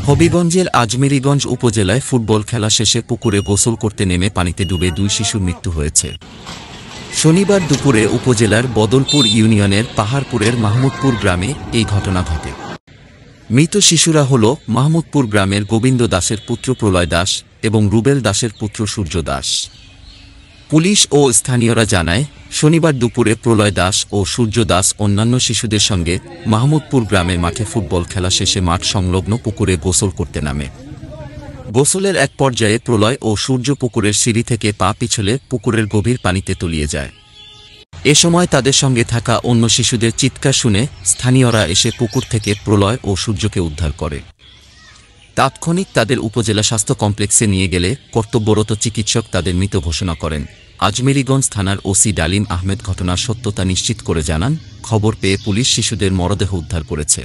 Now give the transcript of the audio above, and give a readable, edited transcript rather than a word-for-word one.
হবিগঞ্জের আজমেরীগঞ্জ উপজেলায় ফুটবল খেলা শেষে পুকুরে গোসল করতে নেমে পানিতে ডুবে 2 শিশুর মৃত্যু হয়েছে। শনিবার দুপুরে উপজেলার বদলপুর ইউনিয়নের পাহাড়পুরের মাহমুদপুর গ্রামে এই ঘটনা ঘটে। মৃত শিশুরা হল মাহমুদপুর গ্রামের গোবিন্দ দাসের পুত্র প্রলয় দাস এবং রুবেল দাসের পুত্র সূর্য দাস। পুলিশ ও স্থানীয়রা জানায়, শনিবার দুপুরে প্রলয় দাস ও সূর্য দাস অন্যান্য শিশুদের সঙ্গে মাহমুদপুর গ্রামের মাঠে ফুটবল খেলা শেষে মাঠ সংলগ্ন পুকুরে গোসল করতে নামে। গোসলের এক পর্যায়ে প্রলয় ও সূর্য পুকুরের সিঁড়ি থেকে পা পিছলে পুকুরের গভীর পানিতে তলিয়ে যায়। এ সময় তাদের সঙ্গে থাকা অন্য শিশুদের চিৎকার শুনে স্থানীয়রা এসে পুকুর থেকে প্রলয় ও সূর্যকে উদ্ধার করে। তাৎক্ষণিক তাদের উপজেলা স্বাস্থ্য কমপ্লেক্সে নিয়ে গেলে কর্তব্যরত চিকিৎসক তাদের মৃত ঘোষণা করেন। আজমেরীগঞ্জ থানার ওসি ডালিম আহমেদ ঘটনার সত্যতা নিশ্চিত করে জানান, খবর পেয়ে পুলিশ শিশুদের মরদেহ উদ্ধার করেছে।